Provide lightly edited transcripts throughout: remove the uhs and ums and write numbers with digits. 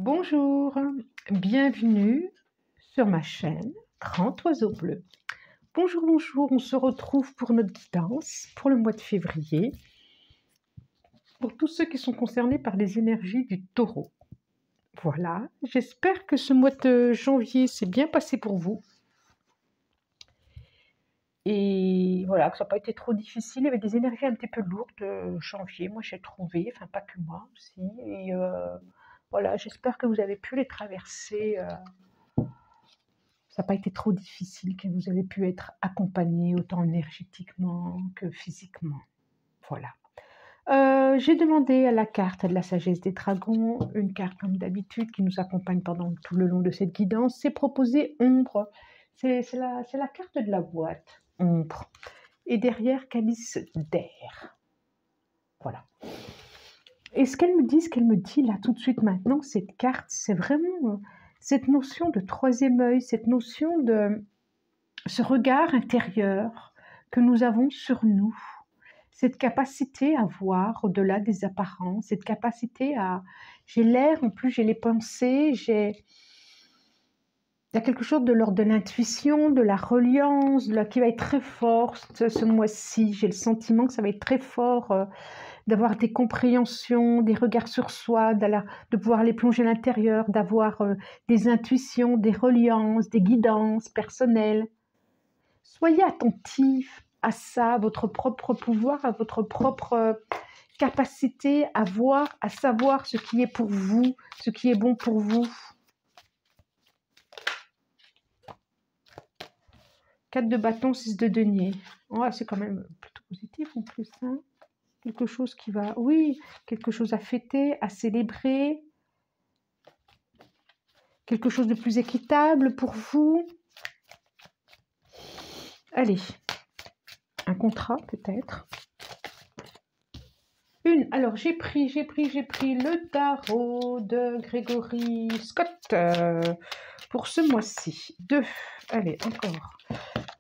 Bonjour, bienvenue sur ma chaîne 30 oiseaux bleus. Bonjour, bonjour, on se retrouve pour notre guidance pour le mois de février, pour tous ceux qui sont concernés par les énergies du taureau. Voilà, j'espère que ce mois de janvier s'est bien passé pour vous. Et voilà, que ça n'a pas été trop difficile, il y avait des énergies un petit peu lourdes janvier, moi j'ai trouvé, enfin pas que moi aussi. Et voilà, j'espère que vous avez pu les traverser. Ça n'a pas été trop difficile, que vous avez pu être accompagné autant énergétiquement que physiquement. Voilà. J'ai demandé à la carte de la sagesse des dragons, une carte comme d'habitude qui nous accompagne pendant tout le long de cette guidance. C'est proposé ombre. C'est la carte de la boîte, ombre. Et derrière, calice d'air. Voilà. Et ce qu'elle me dit là tout de suite maintenant, cette carte, c'est vraiment cette notion de troisième œil, cette notion de ce regard intérieur que nous avons sur nous, cette capacité à voir au-delà des apparences, cette capacité à... J'ai l'air, en plus j'ai les pensées, il y a quelque chose de l'ordre de l'intuition, de la reliance, qui va être très fort ce mois-ci. J'ai le sentiment que ça va être très fort, d'avoir des compréhensions, des regards sur soi, de pouvoir les plonger à l'intérieur, d'avoir des intuitions, des reliances, des guidances personnelles. Soyez attentifs à ça, à votre propre pouvoir, à votre propre capacité à voir, à savoir ce qui est pour vous, ce qui est bon pour vous. 4 de bâton, 6 de denier. Ouais, c'est quand même plutôt positif en plus. Hein, quelque chose qui va... Oui, quelque chose à fêter, à célébrer. Quelque chose de plus équitable pour vous. Allez, un contrat peut-être. Alors j'ai pris le tarot de Grégory Scott pour ce mois-ci. 2, allez, encore.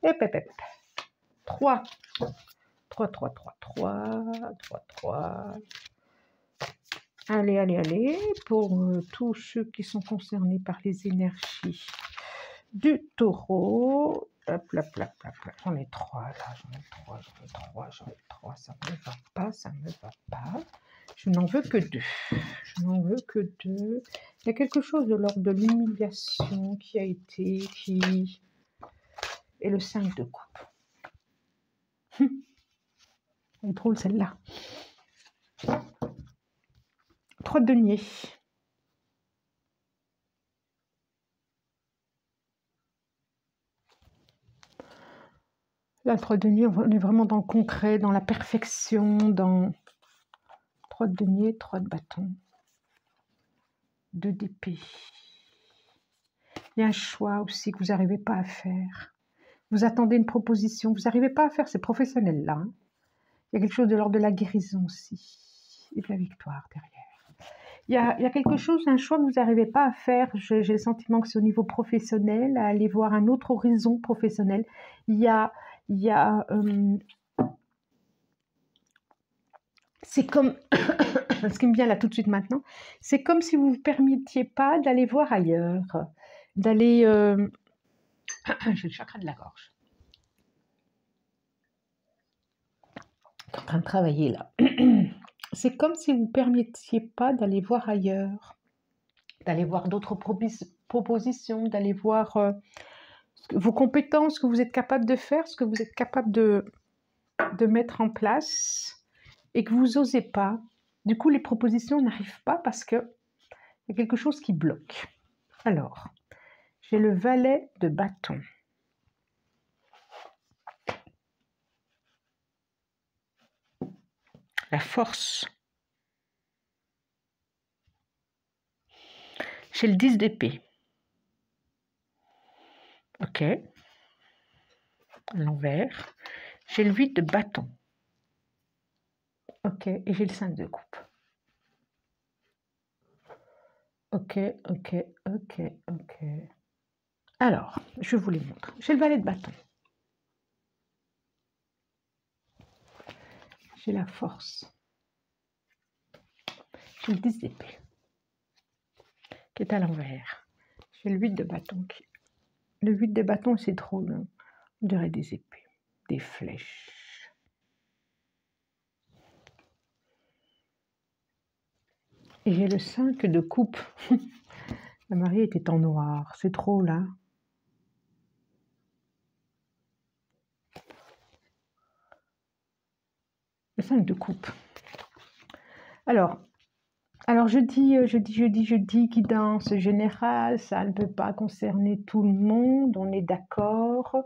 Hop, hop, hop. 3, 3, 3, 3, 3, 3, 3. Allez, pour tous ceux qui sont concernés par les énergies du taureau. Hop, hop, hop, hop. J'en ai 3 là, j'en ai 3, ça ne me va pas, Je n'en veux que 2. Il y a quelque chose de l'ordre de l'humiliation qui a été, et le 5 de coupe. Elle est drôle celle-là. 3 de denier. Là, 3 de denier, on est vraiment dans le concret, dans la perfection, dans 3 de denier, 3 de bâton, 2 d'épée. Il y a un choix aussi que vous n'arrivez pas à faire. Vous attendez une proposition, vous n'arrivez pas à faire, c'est professionnel là. Hein. Il y a quelque chose de l'ordre de la guérison aussi, et de la victoire derrière. Il y a quelque chose, un choix que vous n'arrivez pas à faire. J'ai le sentiment que c'est au niveau professionnel, à aller voir un autre horizon professionnel. C'est comme, ce qui me vient là tout de suite maintenant, c'est comme si vous ne vous permettiez pas d'aller voir ailleurs, d'aller... J'ai le chakra de la gorge. Je suis en train de travailler là. C'est comme si vous ne permettiez pas d'aller voir ailleurs, d'aller voir d'autres propositions, d'aller voir vos compétences, ce que vous êtes capable de faire, ce que vous êtes capable de mettre en place et que vous n'osez pas. Du coup, les propositions n'arrivent pas parce qu'il y a quelque chose qui bloque. Alors, j'ai le valet de bâton. La force. J'ai le 10 d'épée. Ok. À l'envers. J'ai le 8 de bâton. Ok. Et j'ai le 5 de coupe. Ok. Alors, je vous les montre. J'ai le valet de bâton. J'ai la force. J'ai le 10 d'épée. qui est à l'envers. J'ai le 8 de bâton. Le 8 de bâton, c'est trop, on dirait des épées, des flèches. Et j'ai le 5 de coupe. La mariée était en noir, c'est trop là. Le 5 de coupe. Alors je dis, guidance générale, ça ne peut pas concerner tout le monde, on est d'accord.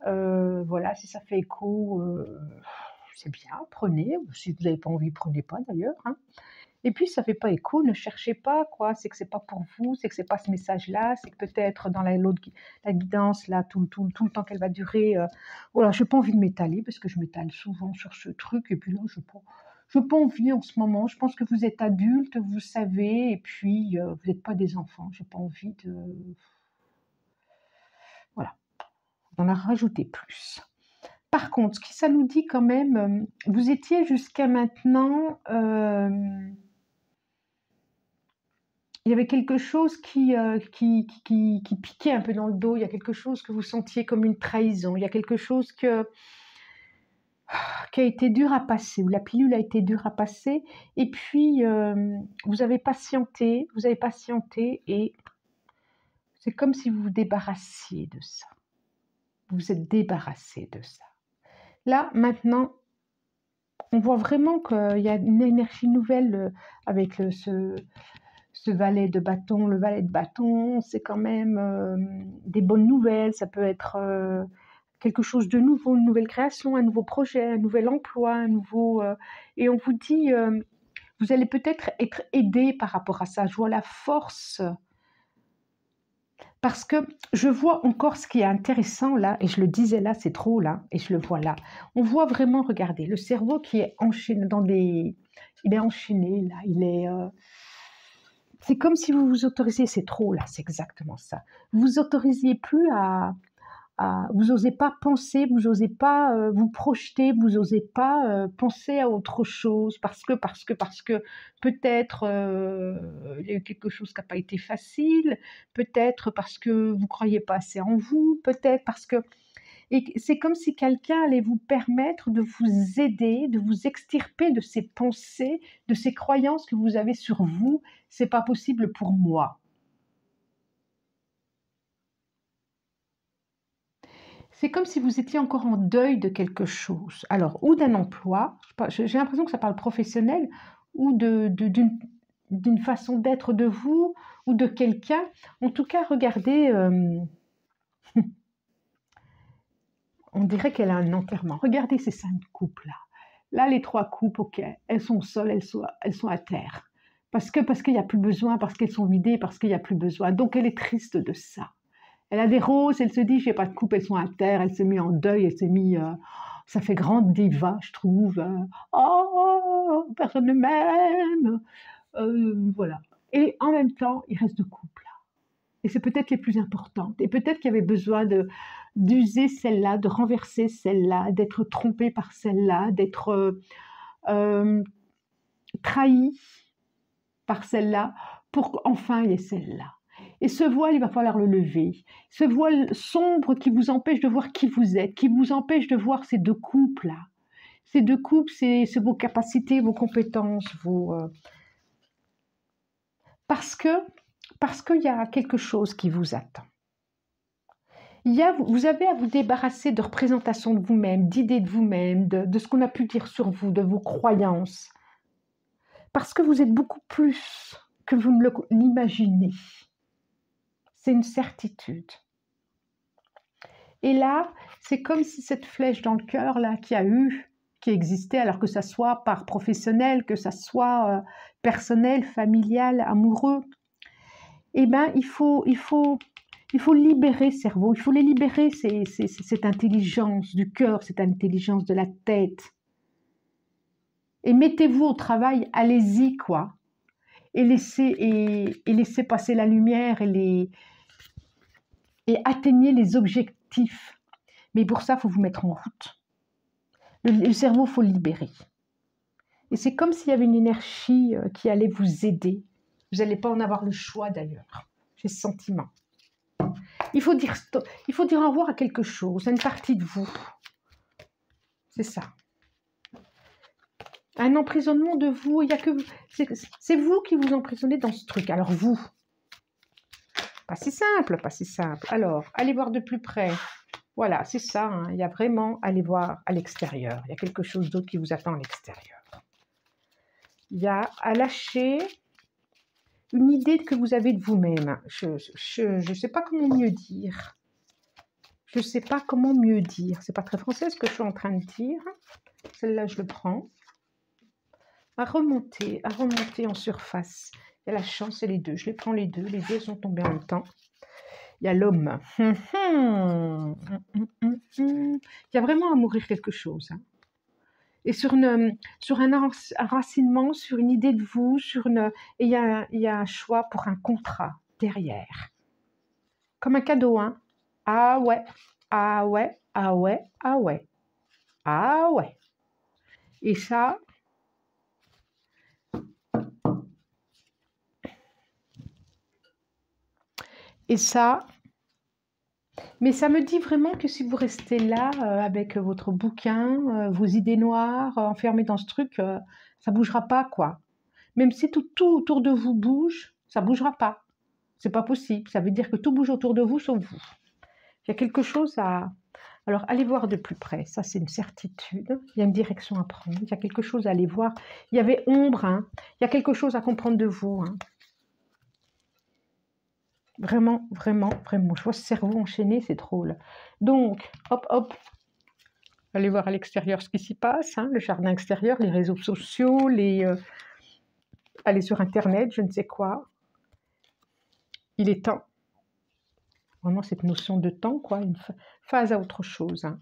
Voilà, si ça fait écho, c'est bien, prenez. Si vous n'avez pas envie, prenez pas d'ailleurs. Hein. Et puis, si ça ne fait pas écho, ne cherchez pas, quoi. C'est que c'est pas pour vous, c'est que c'est pas ce message-là, c'est que peut-être dans la guidance, là, tout le temps qu'elle va durer, voilà, je n'ai pas envie de m'étaler, parce que je m'étale souvent sur ce truc, et puis là, je n'ai pas envie en ce moment. Je pense que vous êtes adulte, vous savez, et puis vous n'êtes pas des enfants. Je n'ai pas envie de... Voilà, d'en rajouter plus. Par contre, ce que ça nous dit quand même, vous étiez jusqu'à maintenant... il y avait quelque chose qui piquait un peu dans le dos, il y a quelque chose que vous sentiez comme une trahison, il y a quelque chose qui a été dur à passer, où la pilule a été dure à passer, et puis vous avez patienté, et c'est comme si vous vous débarrassiez de ça. Vous vous êtes débarrassé de ça. Là, maintenant, on voit vraiment qu'il y a une énergie nouvelle avec ce valet de bâton. Le valet de bâton, c'est quand même des bonnes nouvelles. Ça peut être quelque chose de nouveau, une nouvelle création, un nouveau projet, un nouvel emploi, un nouveau... et on vous dit, vous allez peut-être être aidé par rapport à ça. Je vois la force. Parce que je vois encore ce qui est intéressant là, et je le disais là, c'est trop là, et je le vois là. On voit vraiment, regardez, le cerveau qui est enchaîné dans des... Il est enchaîné là, il est... C'est comme si vous vous autorisiez, c'est trop là, c'est exactement ça. Vous vous autorisiez plus vous n'osez pas penser, vous n'osez pas vous projeter, vous n'osez pas penser à autre chose parce que peut-être il y a eu quelque chose qui n'a pas été facile, peut-être parce que vous ne croyez pas assez en vous, peut-être parce que... Et c'est comme si quelqu'un allait vous permettre de vous aider, de vous extirper de ces pensées, de ces croyances que vous avez sur vous. C'est pas possible pour moi. C'est comme si vous étiez encore en deuil de quelque chose. Alors, ou d'un emploi, j'ai l'impression que ça parle professionnel, ou d'une façon d'être de vous, ou de quelqu'un. En tout cas, regardez... on dirait qu'elle a un enterrement. Regardez ces 5 coupes là. Là, les 3 coupes, ok, elles sont au sol, elles sont à terre. Parce qu'il n'y a plus besoin, parce qu'elles sont vidées, parce qu'il n'y a plus besoin. Donc, elle est triste de ça. Elle a des roses, elle se dit, j'ai pas de coupe, elles sont à terre. Elle s'est mise en deuil, elle s'est mise... ça fait grande diva, je trouve. Oh, personne ne m'aime. Voilà. Et en même temps, il reste 2 coupes là. Et c'est peut-être les plus importantes. Et peut-être qu'il y avait besoin d'user celle-là, de renverser celle-là, d'être trompé par celle-là, d'être trahi par celle-là, pour qu'enfin il y ait celle-là. Et ce voile, il va falloir le lever. Ce voile sombre qui vous empêche de voir qui vous êtes, qui vous empêche de voir ces 2 coupes-là. Ces 2 coupes, c'est vos capacités, vos compétences, parce qu'il y a quelque chose qui vous attend. Vous avez à vous débarrasser de représentations de vous-même, d'idées de vous-même, de ce qu'on a pu dire sur vous, de vos croyances. Parce que vous êtes beaucoup plus que vous ne l'imaginez. C'est une certitude. Et là, c'est comme si cette flèche dans le cœur là qui existait, alors que ça soit par professionnel, que ça soit personnel, familial, amoureux, eh ben il faut libérer ce cerveau, il faut les libérer, cette intelligence du cœur, cette intelligence de la tête. Et mettez-vous au travail, allez-y, quoi. Et laissez passer la lumière et atteignez les objectifs. Mais pour ça, il faut vous mettre en route. Le cerveau, il faut le libérer. Et c'est comme s'il y avait une énergie qui allait vous aider Vous n'allez pas en avoir le choix d'ailleurs. J'ai ce sentiment. Il faut dire stop. Il faut dire au revoir à quelque chose, à une partie de vous. C'est ça. Un emprisonnement de vous, il y a que c'est vous qui vous emprisonnez dans ce truc. Alors vous, pas si simple, pas si simple. Alors, allez voir de plus près. Voilà, c'est ça. Hein. Il y a vraiment, allez voir à l'extérieur. Il y a quelque chose d'autre qui vous attend à l'extérieur. Il y a à lâcher une idée que vous avez de vous-même. Je ne sais pas comment mieux dire. Je ne sais pas comment mieux dire. C'est pas très français ce que je suis en train de dire. Celle-là, je le prends. À remonter en surface. Il y a la chance et les deux. Je les prends les deux sont tombés en même temps. Il y a l'homme. Il y a vraiment à mourir quelque chose. Hein. Et sur un enracinement, sur une idée de vous, et il y a un choix pour un contrat derrière. Comme un cadeau, hein. Ah ouais, ah ouais, ah ouais, ah ouais, ah ouais. Et ça, mais ça me dit vraiment que si vous restez là avec votre bouquin, vos idées noires, enfermées dans ce truc, ça bougera pas, quoi. Même si tout autour de vous bouge, ça bougera pas. C'est pas possible. Ça veut dire que tout bouge autour de vous, sauf vous. Il y a quelque chose à... Alors, allez voir de plus près. Ça, c'est une certitude. Il y a une direction à prendre. Il y a quelque chose à aller voir. Il y avait ombre. Hein. Il y a quelque chose à comprendre de vous. Hein. Vraiment, vraiment, vraiment. Je vois ce cerveau enchaîné, c'est drôle. Donc, hop, hop. Allez voir à l'extérieur ce qui s'y passe. Hein, le jardin extérieur, les réseaux sociaux, aller sur Internet, je ne sais quoi. Il est temps. Vraiment cette notion de temps, quoi, une phase à autre chose. Hein.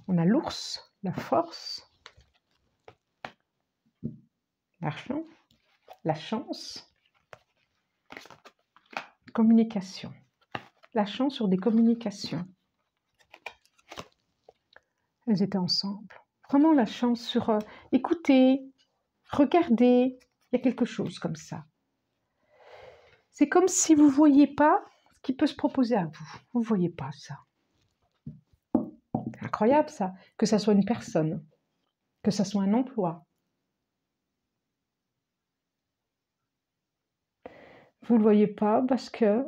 On a l'ours, la force, l'argent, la chance, communication. La chance sur des communications. Elles étaient ensemble. Vraiment la chance sur écouter, regarder. Il y a quelque chose comme ça. C'est comme si vous ne voyez pas ce qui peut se proposer à vous. Vous ne voyez pas ça. C'est incroyable ça. Que ça soit une personne, que ça soit un emploi. Vous ne le voyez pas parce que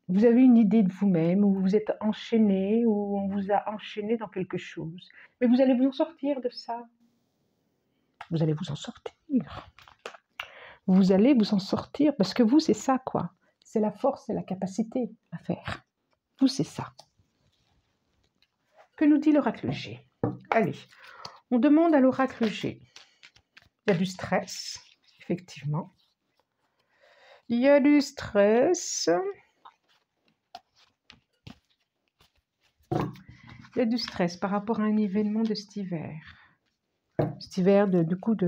vous avez une idée de vous-même, ou vous êtes enchaîné, ou on vous a enchaîné dans quelque chose. Mais vous allez vous en sortir de ça. Vous allez vous en sortir. Vous allez vous en sortir parce que vous, c'est ça, quoi. C'est la force et la capacité à faire. Vous, c'est ça. Que nous dit l'oracle G? Allez, on demande à l'oracle G. Il y a du stress, effectivement. Il y a du stress. Il y a du stress par rapport à un événement de cet hiver. Cet hiver,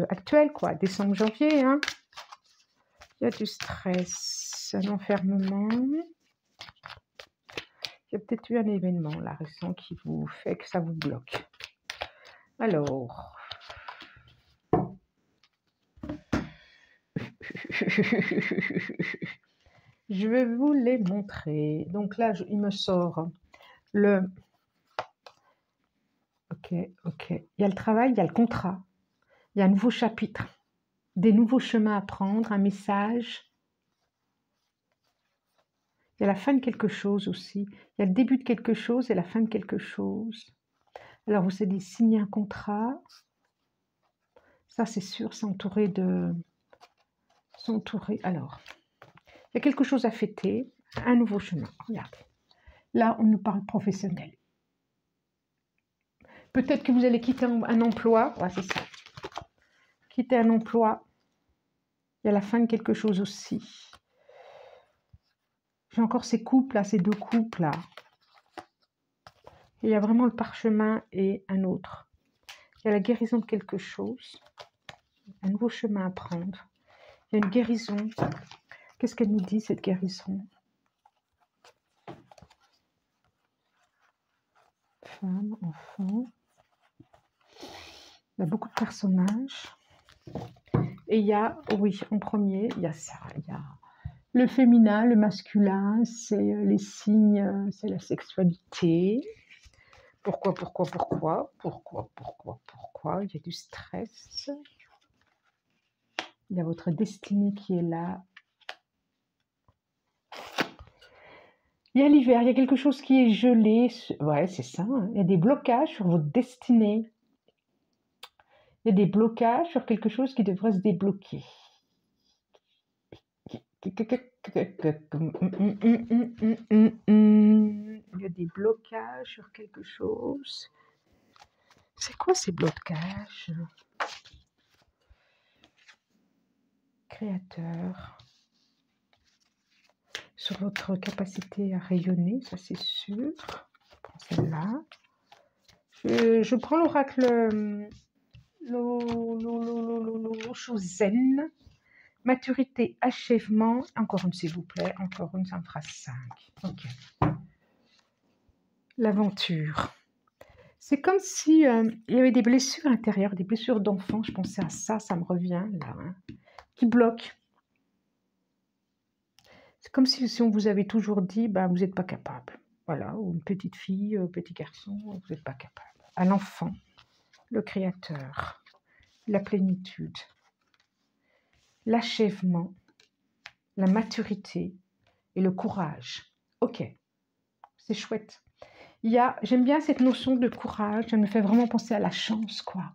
actuel, quoi, décembre, janvier. Hein. Il y a du stress, un enfermement. Il y a peut-être eu un événement, là, récent, qui vous fait que ça vous bloque. Alors... Je vais vous les montrer. Donc là, il me sort le... Ok. Il y a le travail, il y a le contrat. Il y a un nouveau chapitre. Des nouveaux chemins à prendre, un message. Il y a la fin de quelque chose aussi. Il y a le début de quelque chose et la fin de quelque chose. Alors, vous allez signer un contrat. Ça, c'est sûr, s'entourer de... Alors, il y a quelque chose à fêter, un nouveau chemin. Regardez. Là, on nous parle professionnel. Peut-être que vous allez quitter un emploi. Ouais, c'est ça. Quitter un emploi. Il y a la fin de quelque chose aussi. J'ai encore ces couples-là, ces deux couples-là. Il y a vraiment le parchemin et un autre. Il y a la guérison de quelque chose. Un nouveau chemin à prendre. Il y a une guérison. Qu'est-ce qu'elle nous dit, cette guérison? Femme, enfant. Il y a beaucoup de personnages. Et il y a, oui, en premier, il y a ça. Il y a le féminin, le masculin, c'est les signes, c'est la sexualité. Pourquoi? Il y a du stress. Il y a votre destinée qui est là. Il y a l'hiver, il y a quelque chose qui est gelé. Ouais, c'est ça. Hein. Il y a des blocages sur votre destinée. Il y a des blocages sur quelque chose qui devrait se débloquer. Il y a des blocages sur quelque chose. C'est quoi ces blocages? Créateur. Sur votre capacité à rayonner, ça c'est sûr. Je prends celle-là. Je prends l'oracle Chosen. Maturité, achèvement. Encore une, s'il vous plaît. Encore une, ça me fera 5. Ok. L'aventure. C'est comme si il y avait des blessures intérieures, des blessures d'enfant. Je pensais à ça, ça me revient là. Hein, qui bloquent. C'est comme si on vous avait toujours dit, bah, vous n'êtes pas capable. Voilà, ou une petite fille, petit garçon, vous n'êtes pas capable. À l'enfant, le créateur, la plénitude, l'achèvement, la maturité et le courage. Ok, c'est chouette. J'aime bien cette notion de courage, ça me fait vraiment penser à la chance, quoi.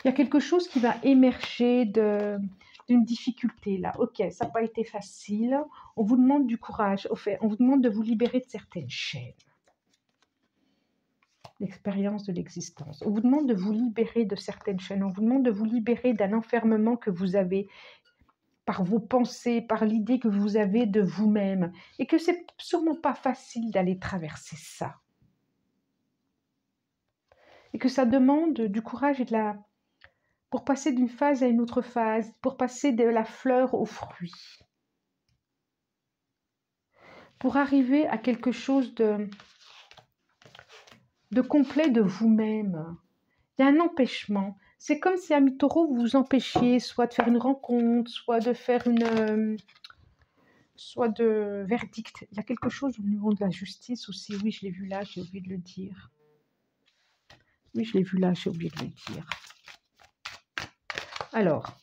Il y a quelque chose qui va émerger d'une difficulté, là. Ok, ça n'a pas été facile, on vous demande du courage, on vous demande de vous libérer de certaines chaînes. L'expérience de l'existence. On vous demande de vous libérer de certaines chaînes, on vous demande de vous libérer d'un enfermement que vous avez par vos pensées, par l'idée que vous avez de vous-même, et que c'est sûrement pas facile d'aller traverser ça. Et que ça demande du courage et pour passer d'une phase à une autre phase, pour passer de la fleur au fruit, pour arriver à quelque chose de complet de vous-même. Il y a un empêchement. C'est comme si à mi-taureau, vous vous empêchiez soit de faire une rencontre, soit de faire soit de verdict. Il y a quelque chose au niveau de la justice aussi. Oui, je l'ai vu là, j'ai oublié de le dire. Oui, je l'ai vu là, j'ai oublié de le dire. Alors,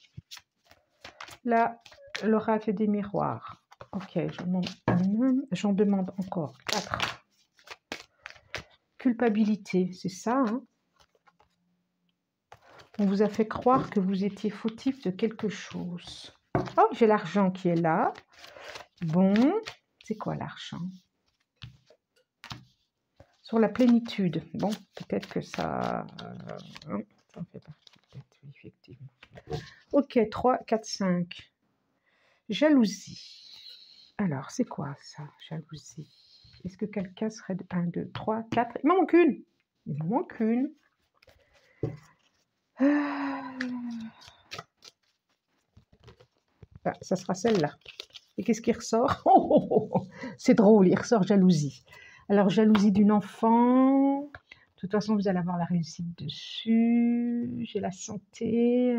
là, l'oracle des miroirs. Ok, j'en demande encore 4. Culpabilité, c'est ça, hein? On vous a fait croire que vous étiez fautif de quelque chose. Oh, j'ai l'argent qui est là. Bon, c'est quoi l'argent? Sur la plénitude. Bon, peut-être que ça en fait partie, peut-être, effectivement. Ok, 3, 4, 5. Jalousie. Alors, c'est quoi ça, jalousie? Est-ce que quelqu'un serait de 1, 2, 3, 4? Il m'en manque une. Il m'en manque une. Ah, ça sera celle-là. Et qu'est-ce qui ressort? C'est drôle, il ressort jalousie. Alors, jalousie d'une enfant. De toute façon, vous allez avoir la réussite dessus. J'ai la santé.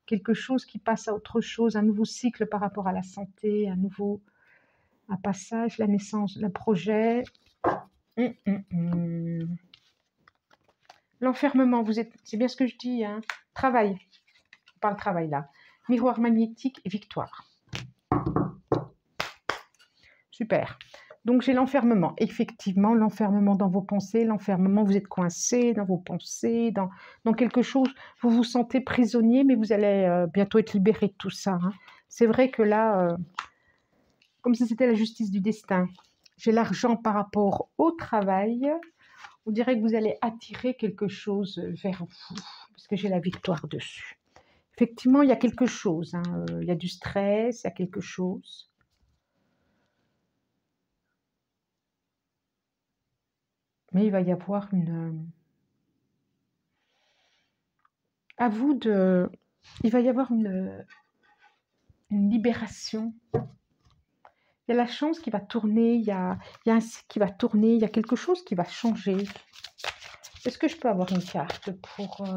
Quelque chose qui passe à autre chose. Un nouveau cycle par rapport à la santé. Un passage, la naissance, le projet. L'enfermement, c'est bien ce que je dis. Hein. Travail. On parle travail là. Miroir magnétique et victoire. Super. Donc, j'ai l'enfermement. Effectivement, l'enfermement dans vos pensées, l'enfermement, vous êtes coincé dans vos pensées, dans quelque chose. Vous vous sentez prisonnier, mais vous allez bientôt être libéré de tout ça. Hein. C'est vrai que là, comme si c'était la justice du destin, j'ai l'argent par rapport au travail. On dirait que vous allez attirer quelque chose vers vous, parce que j'ai la victoire dessus. Effectivement, il y a quelque chose. Hein. Il y a du stress, il y a quelque chose. Mais il va y avoir il va y avoir une libération. Il y a la chance qui va tourner, il y a un cycle qui va tourner, il y a quelque chose qui va changer. Est-ce que je peux avoir une carte pour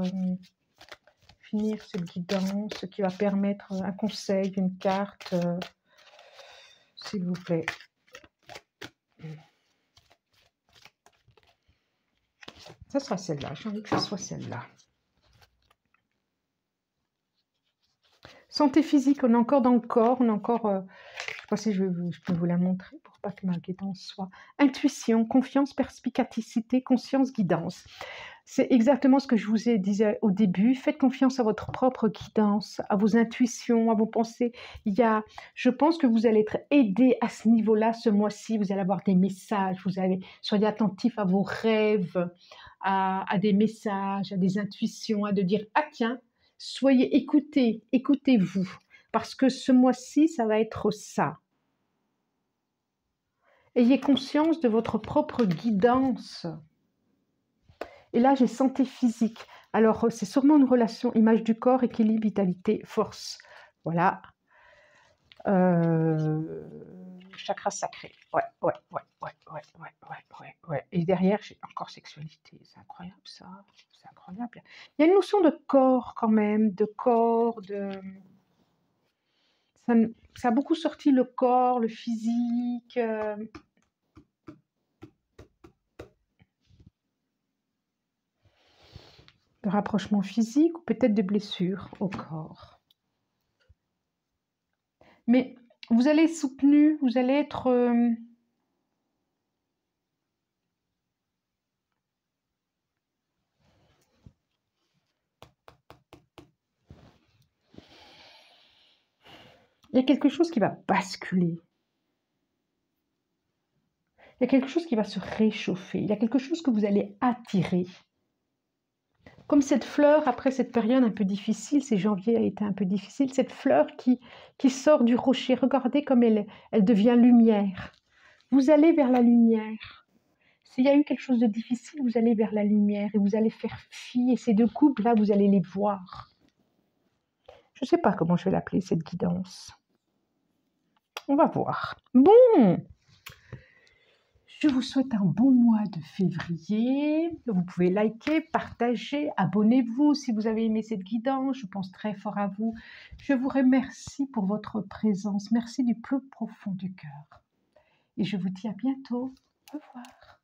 finir cette guidance qui va permettre un conseil, une carte, s'il vous plaît. Ça sera celle-là, j'ai envie que ça soit celle-là. Santé physique, on est encore dans le corps, on est encore... je ne sais pas si je peux vous la montrer pour pas que ma guidance soit... Intuition, confiance, perspicacité, conscience, guidance. C'est exactement ce que je vous ai dit au début. Faites confiance à votre propre guidance, à vos intuitions, à vos pensées. Je pense que vous allez être aidé à ce niveau-là ce mois-ci. Vous allez avoir des messages. Soyez attentifs à vos rêves, à des messages, à des intuitions, à de dire « Ah tiens !» écoutez-vous, parce que ce mois-ci, ça va être ça. Ayez conscience de votre propre guidance. Et là, j'ai santé physique. Alors, c'est sûrement une relation image du corps, équilibre, vitalité, force. Voilà. Chakra sacré. Ouais. Et derrière, j'ai encore sexualité. C'est incroyable, ça. C'est incroyable. Il y a une notion de corps, quand même. De corps, Ça a beaucoup sorti le corps, le physique. De rapprochement physique ou peut-être de blessures au corps. Mais vous allez être soutenu, vous allez être... il y a quelque chose qui va basculer. Il y a quelque chose qui va se réchauffer. Il y a quelque chose que vous allez attirer. Comme cette fleur, après cette période un peu difficile, c'est janvier a été un peu difficile, cette fleur qui sort du rocher, regardez comme elle devient lumière. Vous allez vers la lumière. S'il y a eu quelque chose de difficile, vous allez vers la lumière et vous allez faire fi. Et ces deux couples, là, vous allez les voir. Je ne sais pas comment je vais l'appeler, cette guidance. On va voir. Bon, je vous souhaite un bon mois de février. Vous pouvez liker, partager, abonnez-vous si vous avez aimé cette guidance. Je pense très fort à vous. Je vous remercie pour votre présence. Merci du plus profond du cœur. Et je vous dis à bientôt. Au revoir.